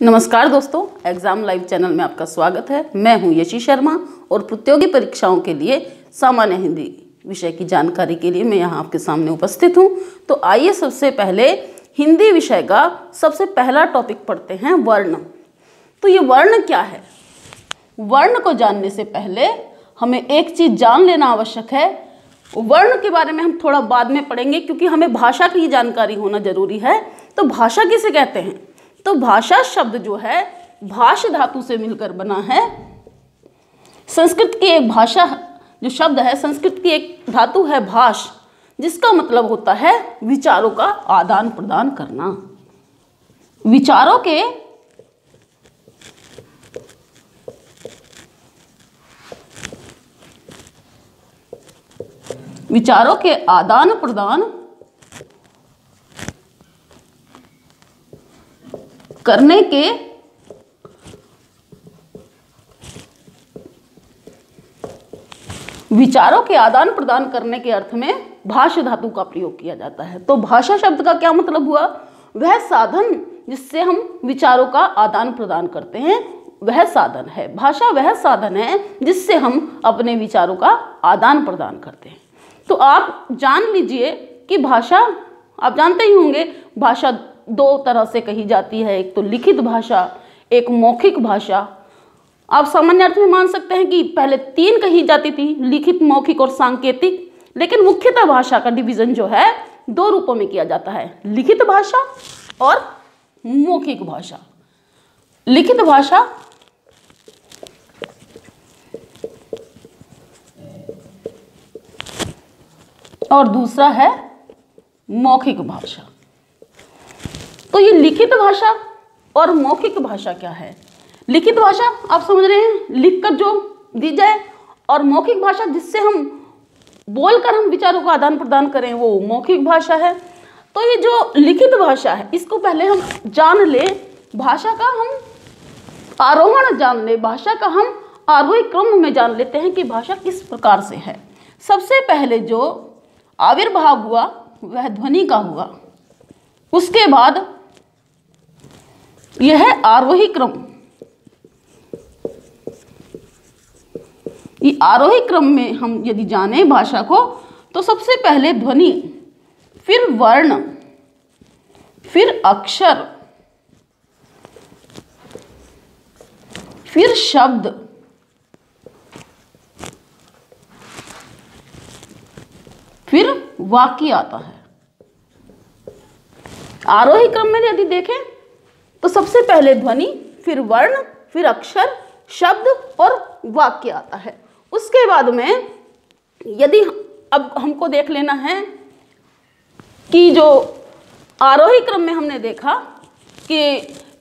नमस्कार दोस्तों, exam live channel में आपका स्वागत है। मैं हूं यशी शर्मा और प्रतियोगी परीक्षाओं के लिए सामान्य हिंदी विषय की जानकारी के लिए मैं यहां आपके सामने उपस्थित हूं। तो आइए सबसे पहले हिंदी विषय का सबसे पहला टॉपिक पढ़ते हैं, वर्ण। तो ये वर्ण क्या है? वर्ण को जानने से पहले हमें एक चीज जान लेना आवश्यक है। वर्ण के बारे में हम थोड़ा बाद में पढ़ेंगे क्योंकि हमें भाषा की जानकारी होना जरूरी है। तो भाषा किसे कहते हैं? तो भाषा शब्द जो है भाष धातु से मिलकर बना है। संस्कृत की एक भाषा जो शब्द है, संस्कृत की एक धातु है भाष, जिसका मतलब होता है विचारों का आदान प्रदान करना। विचारों के आदान प्रदान करने के आदान प्रदान करने के अर्थ में भाष धातु का प्रयोग किया जाता है। तो भाषा शब्द का क्या मतलब हुआ? वह साधन जिससे हम विचारों का आदान प्रदान करते हैं, वह साधन है भाषा। वह साधन है जिससे हम अपने विचारों का आदान प्रदान करते हैं। तो आप जान लीजिए कि भाषा, आप जानते ही होंगे, भाषा दो तरह से कही जाती है। एक तो लिखित भाषा, एक मौखिक भाषा। आप सामान्य अर्थ में मान सकते हैं कि पहले तीन कही जाती थी, लिखित, मौखिक और सांकेतिक। लेकिन मुख्यतः भाषा का डिवीजन जो है दो रूपों में किया जाता है, लिखित भाषा और मौखिक भाषा। लिखित भाषा और दूसरा है मौखिक भाषा। तो ये लिखित भाषा और मौखिक भाषा क्या है? लिखित भाषा आप समझ रहे हैं, लिखकर जो दी जाए, और मौखिक भाषा जिससे हम बोलकर हम विचारों का आदान प्रदान करें, वो मौखिक भाषा है। तो ये जो लिखित भाषा है, इसको पहले हम जान ले, भाषा का हम आरोहण जान ले, भाषा का हम आरोही क्रम में जान लेते हैं कि भाषा किस प्रकार से है। सबसे पहले जो आविर्भाव हुआ वह ध्वनि का हुआ। उसके बाद यह है आरोही क्रम। ये आरोही क्रम में हम यदि जाने भाषा को, तो सबसे पहले ध्वनि, फिर वर्ण, फिर अक्षर, फिर शब्द, फिर वाक्य आता है। आरोही क्रम में यदि देखें तो सबसे पहले ध्वनि, फिर वर्ण, फिर अक्षर, शब्द और वाक्य आता है। उसके बाद में यदि अब हमको देख लेना है कि जो आरोही क्रम में हमने देखा कि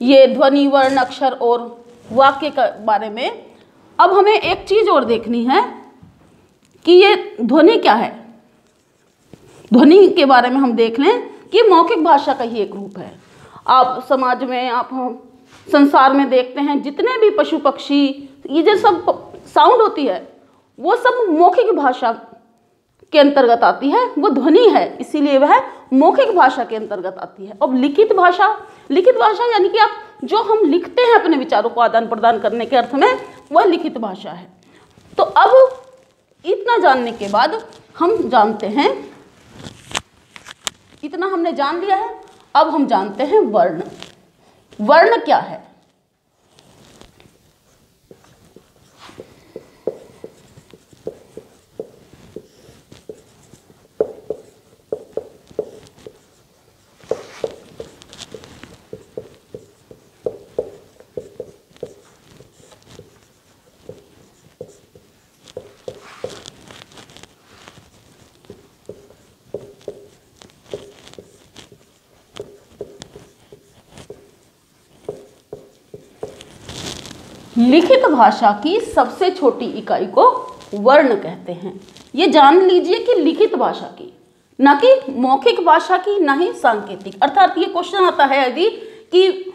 ये ध्वनि, वर्ण, अक्षर और वाक्य के बारे में, अब हमें एक चीज और देखनी है कि ये ध्वनि क्या है। ध्वनि के बारे में हम देख लें कि मौखिक भाषा का ही एक रूप है। आप समाज में, आप संसार में देखते हैं, जितने भी पशु पक्षी, ये जो सब साउंड होती है, वो सब मौखिक भाषा के अंतर्गत आती है, वो ध्वनि है, इसीलिए वह मौखिक भाषा के अंतर्गत आती है। अब लिखित भाषा, लिखित भाषा यानी कि आप जो हम लिखते हैं अपने विचारों को आदान प्रदान करने के अर्थ में, वह लिखित भाषा है। तो अब इतना जानने के बाद हम जानते हैं, इतना हमने जान लिया है, अब हम जानते हैं वर्ण। वर्ण क्या है? लिखित भाषा की सबसे छोटी इकाई को वर्ण कहते हैं। ये जान लीजिए कि लिखित भाषा की, ना कि मौखिक भाषा की, ना ही सांकेतिक। अर्थात ये क्वेश्चन आता है यदि कि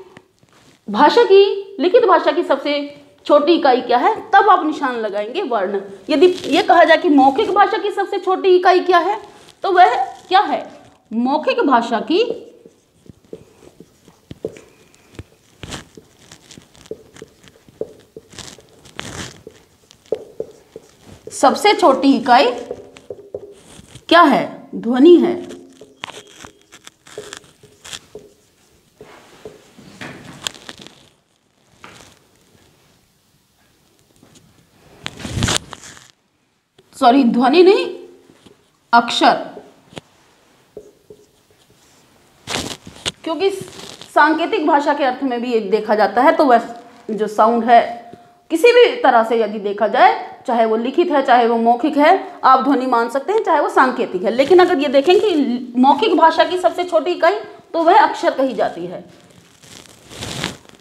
भाषा की, लिखित भाषा की सबसे छोटी इकाई क्या है, तब आप निशान लगाएंगे वर्ण। यदि ये कहा जाए कि मौखिक भाषा की सबसे छोटी इकाई क्या है, तो वह क्या है? मौखिक भाषा की सबसे छोटी इकाई क्या है? ध्वनि है। सॉरी, ध्वनि नहीं, अक्षर। क्योंकि सांकेतिक भाषा के अर्थ में भी ये देखा जाता है, तो वह जो साउंड है किसी भी तरह से यदि देखा जाए, चाहे वो लिखित है, चाहे वो मौखिक है, आप ध्वनि मान सकते हैं, चाहे वो सांकेतिक है। लेकिन अगर ये देखें कि मौखिक भाषा की सबसे छोटी इकाई, तो वह अक्षर कही जाती है,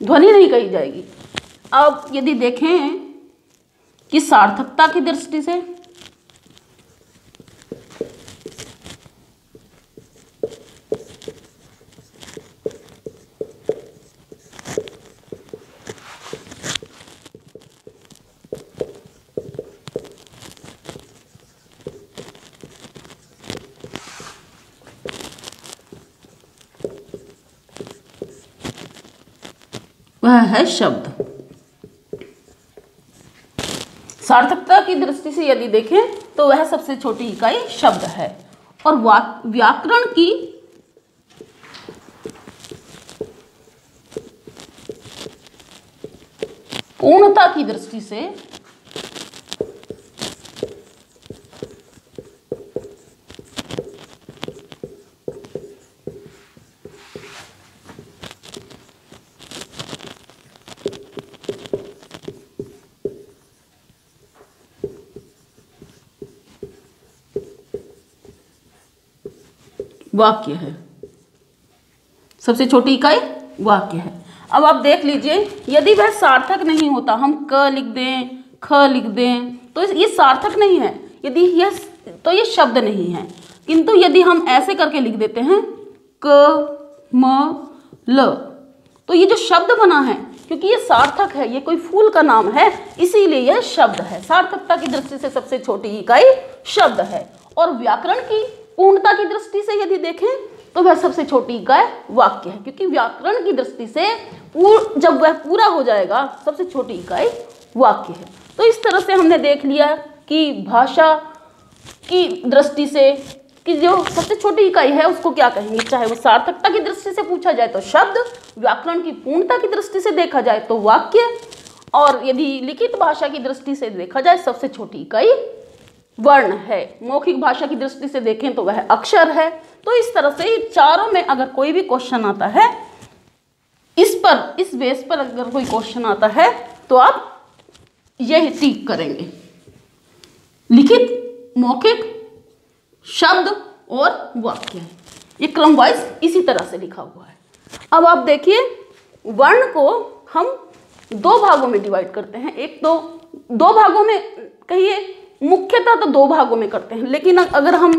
ध्वनि नहीं कही जाएगी। अब यदि देखें कि सार्थकता की दृष्टि से, वह है शब्द। सार्थकता की दृष्टि से यदि देखें तो वह सबसे छोटी इकाई शब्द है। और व्याकरण की पूर्णता की दृष्टि से वाक्य है। सबसे छोटी इकाई वाक्य है। अब आप देख लीजिए, यदि वह सार्थक नहीं होता, हम क लिख दें, ख लिख दें, तो ये सार्थक नहीं है। यदि यह, तो ये शब्द नहीं है। किंतु यदि हम ऐसे करके लिख देते हैं क म ल, तो ये जो शब्द बना है, क्योंकि ये सार्थक है, ये कोई फूल का नाम है, इसीलिए यह शब्द है। सार्थकता की दृष्टि से सबसे छोटी इकाई शब्द है। और व्याकरण की पूर्णता की दृष्टि से यदि देखें तो वह सबसे छोटी इकाई वाक्य है, क्योंकि व्याकरण की दृष्टि से जब वह पूरा हो जाएगा, सबसे छोटी इकाई वाक्य है। तो इस तरह से हमने देख लिया कि भाषा की दृष्टि से कि जो सबसे छोटी इकाई है उसको क्या कहेंगे, चाहे वो सार्थकता की दृष्टि से पूछा जाए तो शब्द, व्याकरण की पूर्णता की दृष्टि से देखा जाए तो वाक्य, और यदि लिखित भाषा की दृष्टि से देखा जाए सबसे छोटी इकाई वर्ण है। मौखिक भाषा की दृष्टि से देखें तो वह अक्षर है। तो इस तरह से चारों में अगर कोई भी क्वेश्चन आता है, इस बेस पर अगर कोई क्वेश्चन आता है तो आप यही टिक करेंगे, लिखित, मौखिक, शब्द और वाक्य। ये क्रम वाइज इसी तरह से लिखा हुआ है। अब आप देखिए, वर्ण को हम दो भागों में डिवाइड करते हैं। एक तो दो भागों में कहिए, मुख्यतः तो दो भागों में करते हैं, लेकिन अगर हम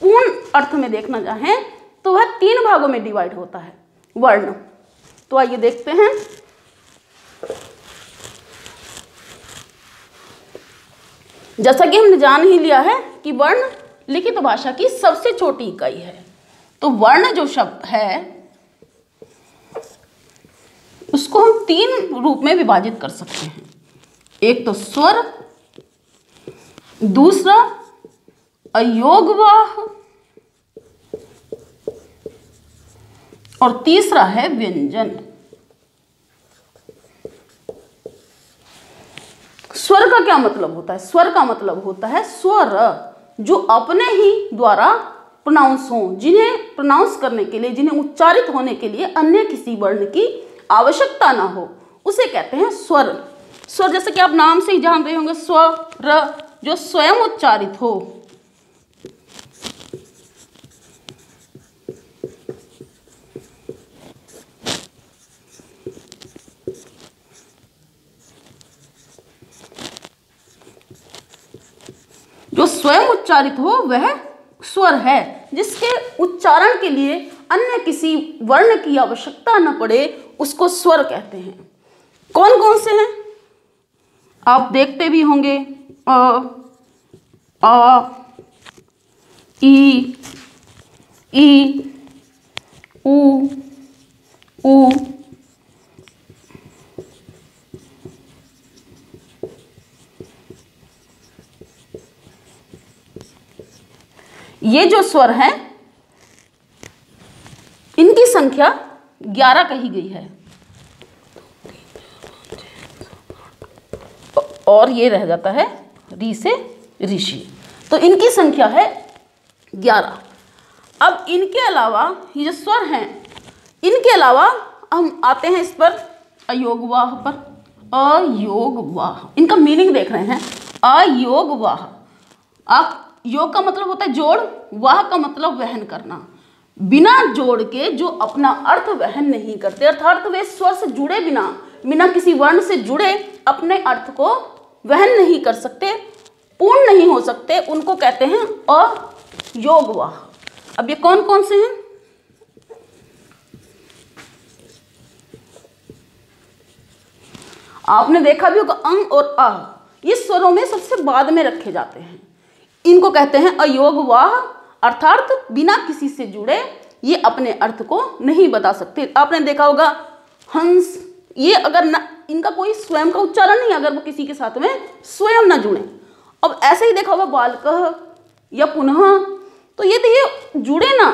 पूर्ण अर्थ में देखना चाहें तो वह तीन भागों में डिवाइड होता है वर्ण। तो आइए देखते हैं। जैसा कि हमने जान ही लिया है कि वर्ण लिखित भाषा की सबसे छोटी इकाई है, तो वर्ण जो शब्द है उसको हम तीन रूप में विभाजित कर सकते हैं। एक तो स्वर, दूसरा अयोगवाह, और तीसरा है व्यंजन। स्वर का क्या मतलब होता है? स्वर का मतलब होता है स्वर जो अपने ही द्वारा प्रोनाउंस हो, जिन्हें प्रोनाउंस करने के लिए, जिन्हें उच्चारित होने के लिए अन्य किसी वर्ण की आवश्यकता ना हो, उसे कहते हैं स्वर। स्वर जैसे कि आप नाम से ही जान रहे होंगे, स्वर जो स्वयं उच्चारित हो। जो स्वयं उच्चारित हो वह स्वर है, जिसके उच्चारण के लिए अन्य किसी वर्ण की आवश्यकता न पड़े, उसको स्वर कहते हैं। कौन कौन से हैं आप देखते भी होंगे, अ, आ, ई, उ, ऊ, ये जो स्वर हैं इनकी संख्या 11 कही गई है, और ये रह जाता है री से ऋषि, तो इनकी संख्या है 11। अब इनके अलावा ये जो स्वर हैं, इनके अलावा हम आते हैं इस पर अयोगवाह पर। अयोगवाह, इनका मीनिंग देख रहे हैं। अयोगवाह, आप योग का मतलब होता है जोड़, वाह का मतलब वहन करना। बिना जोड़ के जो अपना अर्थ वहन नहीं करते, अर्थात वे स्वर से जुड़े बिना किसी वर्ण से जुड़े अपने अर्थ को वहन नहीं कर सकते, पूर्ण नहीं हो सकते, उनको कहते हैं अयोगवाह। अब ये कौन कौन से हैं? आपने देखा भी होगा अंग और अ, ये स्वरों में सबसे बाद में रखे जाते हैं। इनको कहते हैं अयोगवाह, अर्थात बिना किसी से जुड़े ये अपने अर्थ को नहीं बता सकते। आपने देखा होगा हंस, ये अगर न इनका कोई स्वयं का उच्चारण नहीं, अगर वो किसी के साथ में स्वयं न जुड़े। अब ऐसे ही देखा होगा बालकः या पुनः, तो ये जुड़े ना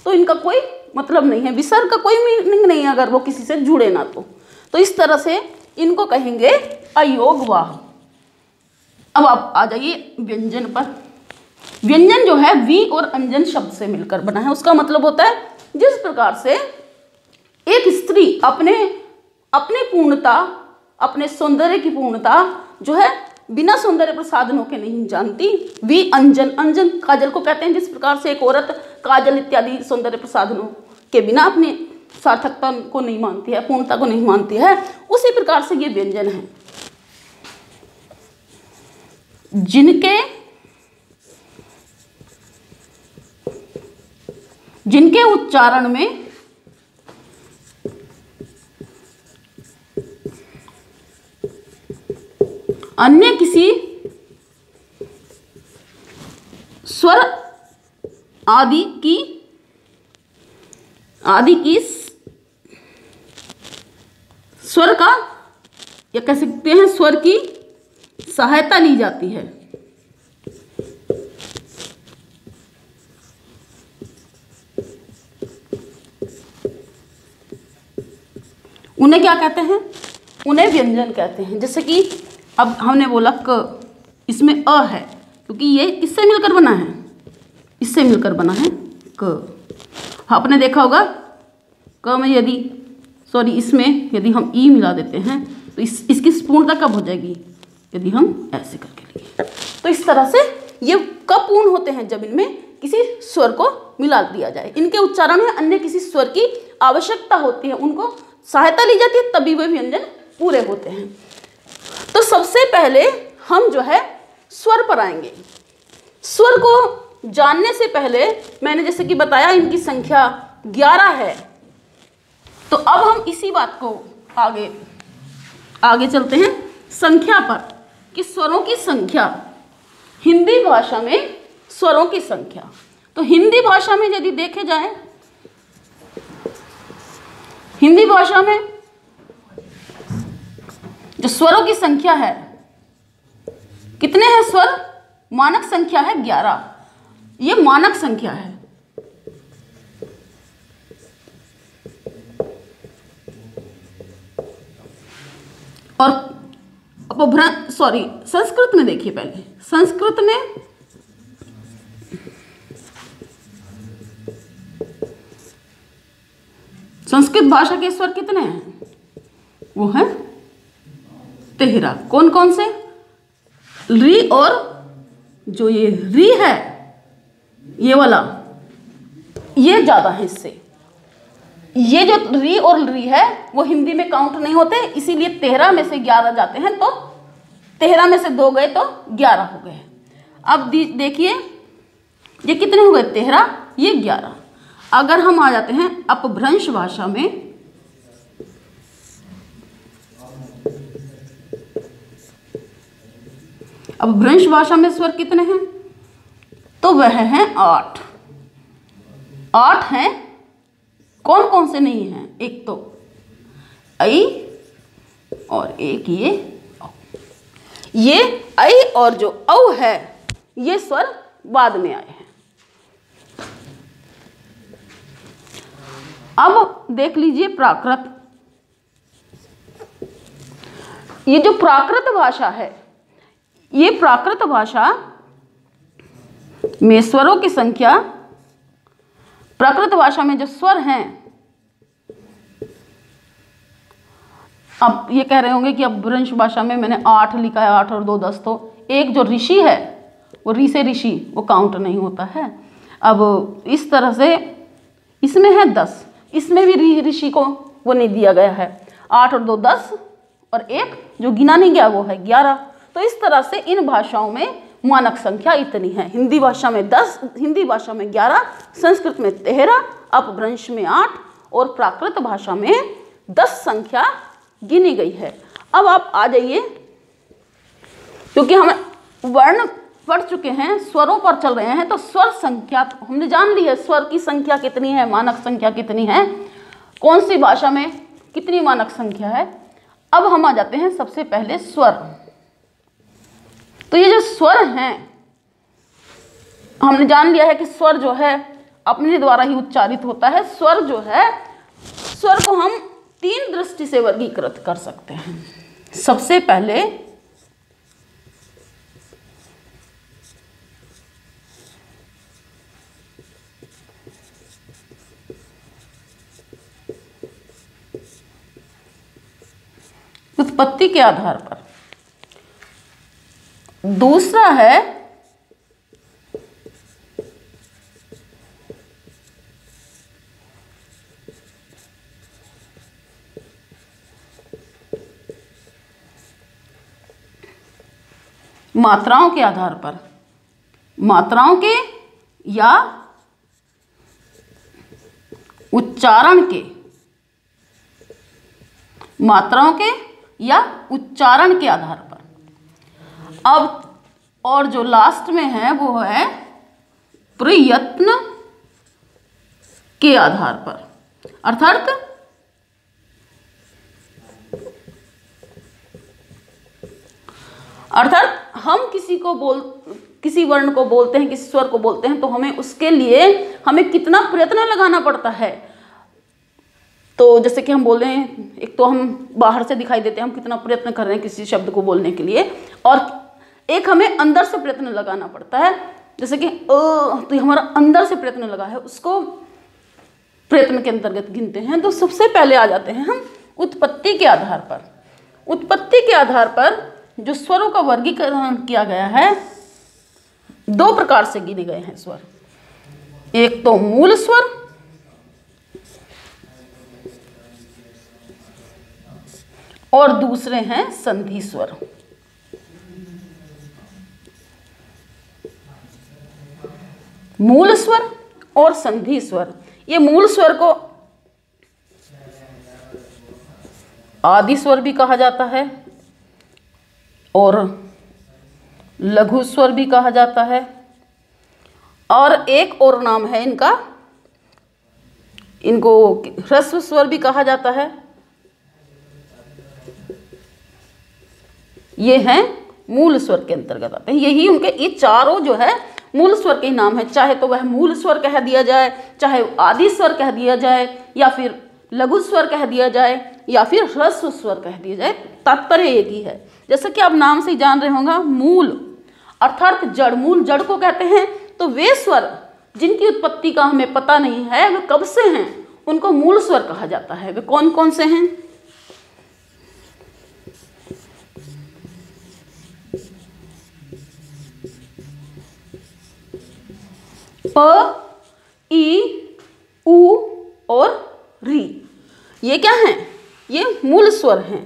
तो इनका कोई मतलब नहीं है, विसर्ग का कोई मीनिंग नहीं है अगर वो किसी से जुड़े ना तो इस तरह से इनको कहेंगे अयोगवाह। अब आप आ जाइए व्यंजन पर। व्यंजन जो है वी और अंजन शब्द से मिलकर बना है। उसका मतलब होता है जिस प्रकार से एक स्त्री अपने पूर्णता, अपने सौंदर्य की पूर्णता जो है बिना सौंदर्य प्रसाधनों के नहीं जानती, वी अंजन, अंजन काजल को कहते हैं। जिस प्रकार से एक औरत काजल इत्यादि सौंदर्य प्रसाधनों के बिना अपनी सार्थकता को नहीं मानती है, पूर्णता को नहीं मानती है, उसी प्रकार से ये व्यंजन है जिनके उच्चारण में अन्य किसी स्वर आदि की स्वर का, या कह सकते हैं स्वर की सहायता ली जाती है। उन्हें क्या कहते हैं? उन्हें व्यंजन कहते हैं। जैसे कि अब हमने बोला क, इसमें अ है क्योंकि ये किससे मिलकर बना है? इससे मिलकर बना है क। आपने देखा होगा क में इसमें यदि हम ई मिला देते हैं तो इसकी पूर्णता कब हो जाएगी? यदि हम ऐसे करके लिखें तो इस तरह से ये कब पूर्ण होते हैं? जब इनमें किसी स्वर को मिला दिया जाए, इनके उच्चारण में अन्य किसी स्वर की आवश्यकता होती है, उनको सहायता ली जाती है, तभी वे व्यंजन पूरे होते हैं। तो सबसे पहले हम जो है स्वर पर आएंगे। स्वर को जानने से पहले मैंने जैसे कि बताया इनकी संख्या 11 है, तो अब हम इसी बात को आगे चलते हैं संख्या पर कि स्वरों की संख्या, हिंदी भाषा में स्वरों की संख्या। तो हिंदी भाषा में यदि देखे जाए, हिंदी भाषा में जो स्वरों की संख्या है, कितने हैं स्वर? मानक संख्या है 11। ये मानक संख्या है। और संस्कृत में देखिए, पहले संस्कृत में संस्कृत भाषा के स्वर कितने हैं? वो है 13। कौन कौन से? री, और जो ये री है ये वाला, ये ज्यादा है इससे। ये जो री और री है वो हिंदी में काउंट नहीं होते, इसीलिए 13 में से 11 जाते हैं। तो 13 में से 2 गए तो 11 हो गए। अब देखिए ये कितने हो गए? 13, ये 11। अगर हम आ जाते हैं अपभ्रंश भाषा में, अपभ्रंश भाषा में स्वर कितने हैं? तो वह है 8। 8 हैं। कौन कौन से नहीं हैं? एक तो ऐ और एक ये ऐ और जो औ है ये स्वर बाद में आए हैं। अब देख लीजिए प्राकृत। ये जो प्राकृत भाषा है, ये प्राकृत भाषा में स्वरों की संख्या, प्राकृत भाषा में जो स्वर हैं, अब ये कह रहे होंगे कि अब ब्रज भाषा में मैंने 8 लिखा है, 8 और 2 10, तो एक जो ऋषि है वो ऋ से ऋषि वो काउंट नहीं होता है। अब इस तरह से इसमें है 10, इसमें भी ऋषि को वो नहीं दिया गया है। 8 और 2 10 और एक जो गिना नहीं गया वो है 11। तो इस तरह से इन भाषाओं में मानक संख्या इतनी है। हिंदी भाषा में 10, हिंदी भाषा में 11, संस्कृत में 13, अपभ्रंश में 8 और प्राकृत भाषा में 10 संख्या गिनी गई है। अब आप आ जाइए, क्योंकि हम वर्ण पढ़ चुके हैं, स्वरों पर चल रहे हैं, तो स्वर संख्या हमने जान ली है। स्वर की संख्या कितनी है, मानक संख्या कितनी है, कौन सी भाषा में कितनी मानक संख्या है। अब हम आ जाते हैं सबसे पहले स्वर। तो ये जो स्वर हैं, हमने जान लिया है कि स्वर जो है अपने द्वारा ही उच्चारित होता है। स्वर जो है, स्वर को हम 3 दृष्टि से वर्गीकृत कर सकते हैं। सबसे पहले उत्पत्ति के आधार पर, दूसरा है मात्राओं के आधार पर, मात्राओं के या उच्चारण के, मात्राओं के या उच्चारण के आधार पर। अब और जो लास्ट में है वो है प्रयत्न के आधार पर, अर्थात हम किसी वर्ण को बोलते हैं, किसी स्वर को बोलते हैं, तो हमें उसके लिए हमें कितना प्रयत्न लगाना पड़ता है। तो जैसे कि हम बोल रहे हैं, एक तो हम बाहर से दिखाई देते हैं हम कितना प्रयत्न कर रहे हैं किसी शब्द को बोलने के लिए, और एक हमें अंदर से प्रयत्न लगाना पड़ता है। जैसे कि तो हमारा अंदर से प्रयत्न लगा है, उसको प्रयत्न के अंतर्गत गिनते हैं। तो सबसे पहले आ जाते हैं हम उत्पत्ति के आधार पर। उत्पत्ति के आधार पर जो स्वरों का वर्गीकरण किया गया है, 2 प्रकार से गिने गए हैं स्वर। एक तो मूल स्वर और दूसरे हैं संधि स्वर। मूल स्वर और संधि स्वर। ये मूल स्वर को आदि स्वर भी कहा जाता है और लघु स्वर भी कहा जाता है, और एक और नाम है इनको ह्रस्व स्वर भी कहा जाता है। ये हैं मूल स्वर के अंतर्गत आते हैं। यही उनके ये चारों जो है मूल स्वर के नाम है। चाहे तो वह मूल स्वर कह दिया जाए, चाहे आदि स्वर कह दिया जाए, या फिर लघु स्वर कह दिया जाए, या फिर ह्रस्व स्वर कह दिया जाए, तात्पर्य एक ही है। जैसे कि आप नाम से ही जान रहे होंगे, मूल अर्थात जड़, मूल जड़ को कहते हैं। तो वे स्वर जिनकी उत्पत्ति का हमें पता नहीं है वे कब से हैं, उनको मूल स्वर कहा जाता है। वे कौन कौन से हैं? प, ई, उ और री। ये क्या हैं? ये मूल स्वर हैं।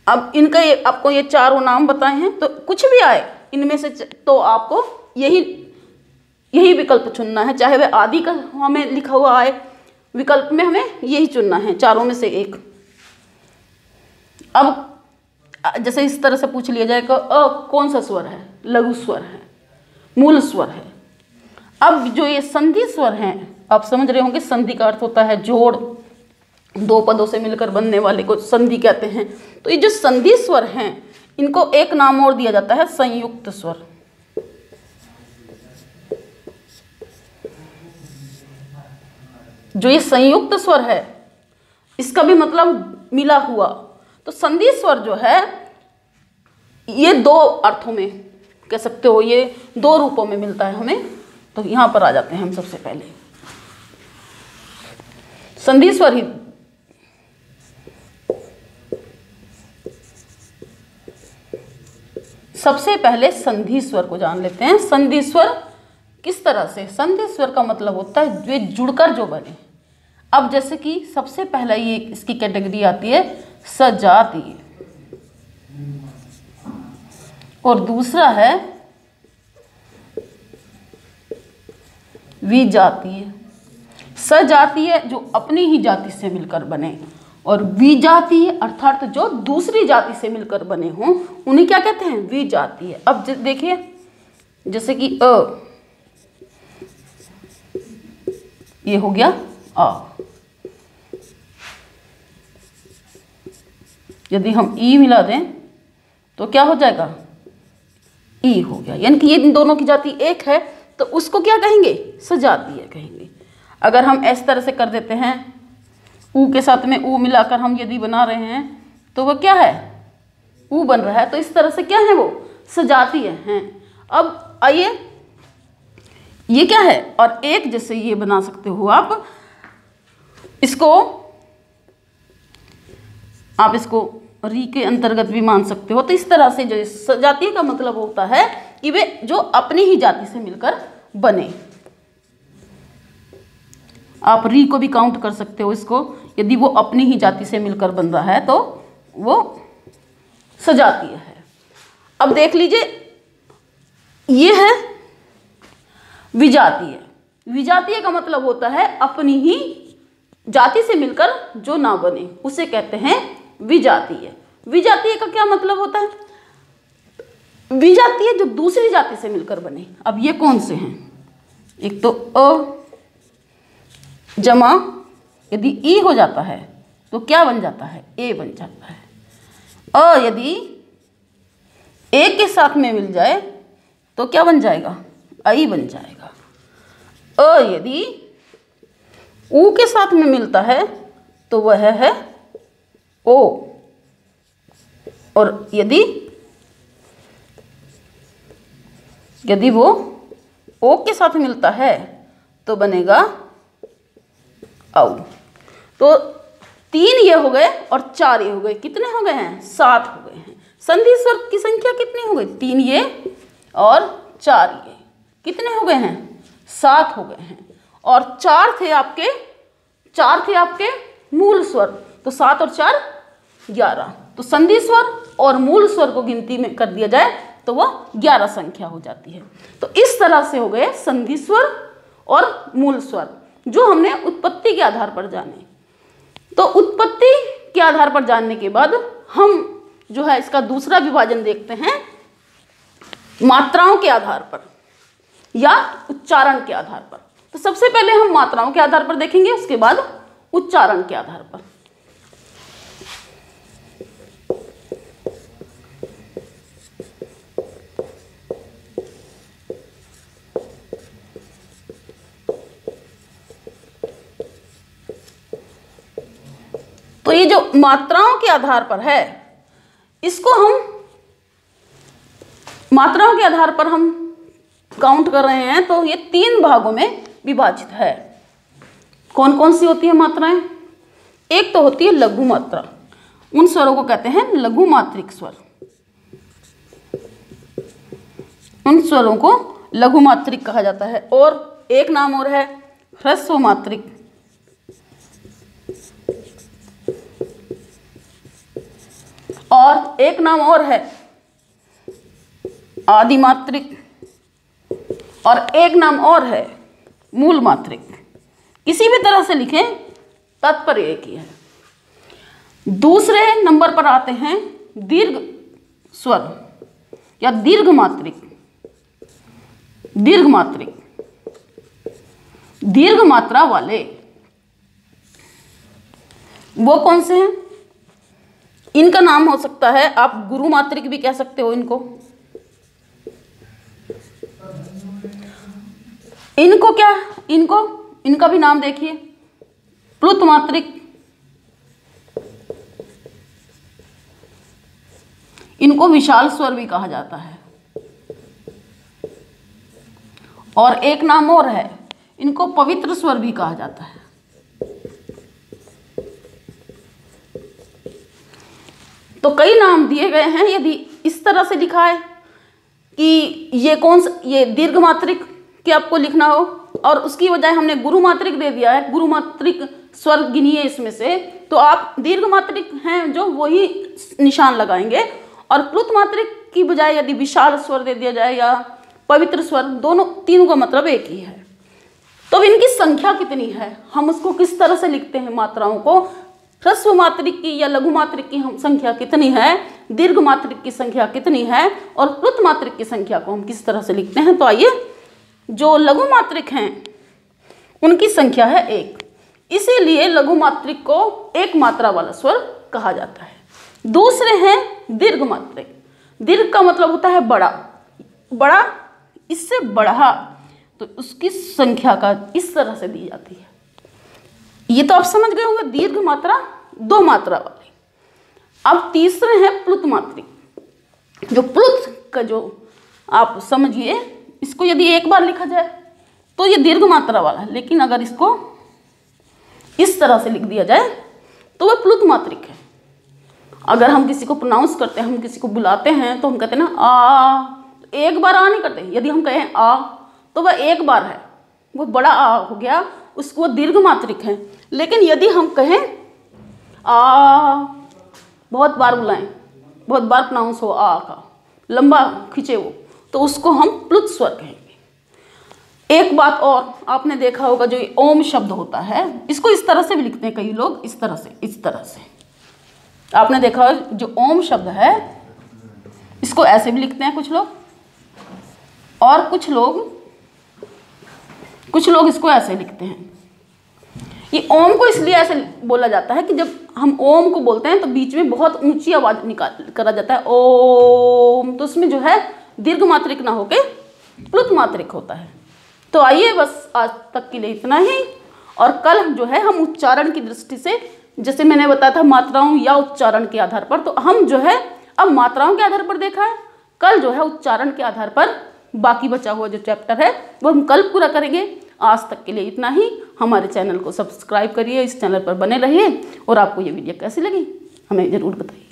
अब इनका आपको ये चारों नाम बताए हैं, तो कुछ भी आए इनमें से तो आपको यही विकल्प चुनना है। चाहे वह आदि का हमें लिखा हुआ आए विकल्प में, हमें यही चुनना है चारों में से एक। अब जैसे इस तरह से पूछ लिया जाए कि कौन सा स्वर है? लघु स्वर है, मूल स्वर है। अब जो ये संधि स्वर हैं, आप समझ रहे होंगे संधि का अर्थ होता है जोड़, 2 पदों से मिलकर बनने वाले को संधि कहते हैं। तो ये जो संधि स्वर हैं, इनको एक नाम और दिया जाता है संयुक्त स्वर। जो ये संयुक्त स्वर है इसका भी मतलब मिला हुआ। तो संधि स्वर जो है ये दो अर्थों में कह सकते हो, ये दो रूपों में मिलता है हमें। तो यहां पर आ जाते हैं हम सबसे पहले संधि स्वर ही सबसे पहले संधि स्वर को जान लेते हैं। संधि स्वर किस तरह से, संधि स्वर का मतलब होता है वे जुड़कर जो बने। अब जैसे कि सबसे पहला ये इसकी कैटेगरी आती है सजातीय, और दूसरा है विजातीय। सजातीय जो अपनी ही जाति से मिलकर बने, और विजातीय अर्थात जो दूसरी जाति से मिलकर बने हों उन्हें क्या कहते हैं, विजातीय। अब देखिए जैसे कि अ, ये हो गया आ, यदि हम ई मिला दें तो क्या हो जाएगा, ई हो गया। यानी कि ये इन दोनों की जाति एक है तो उसको क्या कहेंगे, सजातीय कहेंगे। अगर हम इस तरह से कर देते हैं, ऊ के साथ में ऊ मिलाकर हम यदि बना रहे हैं तो वह क्या है, ऊ बन रहा है, तो इस तरह से क्या है, वो सजातीय हैं। अब आइए ये क्या है, और एक जैसे ये बना सकते हो आप इसको री के अंतर्गत भी मान सकते हो। तो इस तरह से जो सजातीय का मतलब होता है कि वे जो अपनी ही जाति से मिलकर बने। आप री को भी काउंट कर सकते हो इसको, यदि वो अपनी ही जाति से मिलकर बन रहा है तो वो सजातीय है। अब देख लीजिए ये है विजातीय। विजातीय का मतलब होता है अपनी ही जाति से मिलकर जो ना बने उसे कहते हैं विजातीय। विजातीय का क्या मतलब होता है, विजातीय जो दूसरी जाति से मिलकर बने। अब ये कौन से हैं, एक तो अ जमा यदि ई हो जाता है तो क्या बन जाता है, ए बन जाता है। अ यदि ए के साथ में मिल जाए तो क्या बन जाएगा, आई बन जाएगा। अ यदि ऊ के साथ में मिलता है तो वह है ओ, और यदि वो ओ के साथ मिलता है तो बनेगा औ। तो 3 ये हो गए और 4 ये हो गए, कितने हो गए हैं, 7 हो गए हैं। संधि स्वर की संख्या कितनी हो गई, 3 ये और 4 ये, कितने हो गए हैं, 7 हो गए हैं। और 4 थे आपके मूल स्वर, तो 7 और 4 11। तो संधि स्वर और मूल स्वर को गिनती में कर दिया जाए तो वह 11 संख्या हो जाती है। तो इस तरह से हो गए संधि स्वर और मूल स्वर, जो हमने उत्पत्ति के आधार पर जाने। तो उत्पत्ति के आधार पर जानने के बाद हम जो है इसका दूसरा विभाजन देखते हैं मात्राओं के आधार पर या उच्चारण के आधार पर। तो सबसे पहले हम मात्राओं के आधार पर देखेंगे, उसके बाद उच्चारण के आधार पर। तो ये जो मात्राओं के आधार पर है, इसको मात्राओं के आधार पर हम काउंट कर रहे हैं तो ये 3 भागों में विभाजित है। कौन कौन सी होती है मात्राएं, एक तो होती है लघु मात्रा, उन स्वरों को कहते हैं लघु मात्रिक स्वर। उन स्वरों को लघु मात्रिक कहा जाता है। और एक नाम और है ह्रस्व मात्रिक। और एक नाम और है आदि मात्रिक, और एक नाम और है मूल मात्रिक। किसी भी तरह से लिखें, तात्पर्य एक ही है। दूसरे नंबर पर आते हैं दीर्घ स्वर या दीर्घ मात्रिक। दीर्घ मात्रा वाले वो कौन से हैं, इनका नाम हो सकता है, आप गुरु मात्रिक भी कह सकते हो इनको। इनका भी नाम देखिए, प्लुत मात्रिक, इनको विशाल स्वर भी कहा जाता है। और एक नाम और है, इनको पवित्र स्वर भी कहा जाता है। तो कई नाम दिए गए हैं। यदि इस तरह से लिखा है कि ये कौन सा, ये दीर्घ मात्रिक के आपको लिखना हो, और उसकी बजाय हमने गुरु मात्रिक दे दिया है, गुरु मात्रिक स्वर गिनिए इसमें से, तो आप दीर्घ मात्रिक हैं जो वही निशान लगाएंगे। और प्लुत मात्रिक की बजाय यदि विशाल स्वर दे दिया जाए या पवित्र स्वर, दोनों तीनों का मतलब एक ही है। तो इनकी संख्या कितनी है, हम उसको किस तरह से लिखते हैं मात्राओं को, ह्रस्व मात्रिक की या लघु मात्रिक की हम संख्या कितनी है, दीर्घ मात्रिक की संख्या कितनी है, और प्लुत मात्रिक की संख्या को हम किस तरह से लिखते हैं। तो आइए, जो लघु मात्रिक हैं उनकी संख्या है 1, इसीलिए लघु मात्रिक को एक मात्रा वाला स्वर कहा जाता है। दूसरे हैं दीर्घ मात्रिक। दीर्घ का मतलब होता है बड़ा, बड़ा इससे बढ़ा, तो उसकी संख्या का इस तरह से दी जाती है। ये तो आप समझ गए होंगे, दीर्घ मात्रा 2 मात्रा वाली। अब तीसरे हैं प्लुत मात्रिक। जो प्लुत का जो आप समझिए, इसको यदि एक बार लिखा जाए तो ये दीर्घ मात्रा वाला है, लेकिन अगर इसको इस तरह से लिख दिया जाए तो वह प्लुत मात्रिक है। अगर हम किसी को प्रोनाउंस करते हैं, हम किसी को बुलाते हैं, तो हम कहते हैं ना आ, एक बार आ नहीं करते। यदि हम कहें आ तो वह एक बार है, वो बड़ा आ हो गया, उसको वो दीर्घ मात्रिक है। लेकिन यदि हम कहें आ, बहुत बार बुलाएं, बहुत बार प्रोनाउंस हो आ का, लंबा खींचे वो, तो उसको हम प्लुत स्वर कहेंगे। एक बात और, आपने देखा होगा जो ओम शब्द होता है, इसको इस तरह से भी लिखते हैं कई लोग, इस तरह से, इस तरह से। आपने देखा जो ओम शब्द है इसको ऐसे भी लिखते हैं कुछ लोग, और कुछ लोग इसको ऐसे लिखते हैं। ये ओम को इसलिए ऐसे बोला जाता है कि जब हम ओम को बोलते हैं तो बीच में बहुत ऊंची आवाज करा जाता है ओम, तो उसमें जो है दीर्घ मात्रिक ना होके प्लुत मात्रिक होता है। तो आइए, बस आज तक के लिए इतना ही। और कल जो है हम उच्चारण की दृष्टि से, जैसे मैंने बताया था मात्राओं या उच्चारण के आधार पर, तो हम जो है अब मात्राओं के आधार पर देखा है, कल जो है उच्चारण के आधार पर बाकी बचा हुआ जो चैप्टर है वो हम कल पूरा करेंगे। आज तक के लिए इतना ही। हमारे चैनल को सब्सक्राइब करिए, इस चैनल पर बने रहिए, और आपको ये वीडियो कैसी लगी हमें ज़रूर बताइए।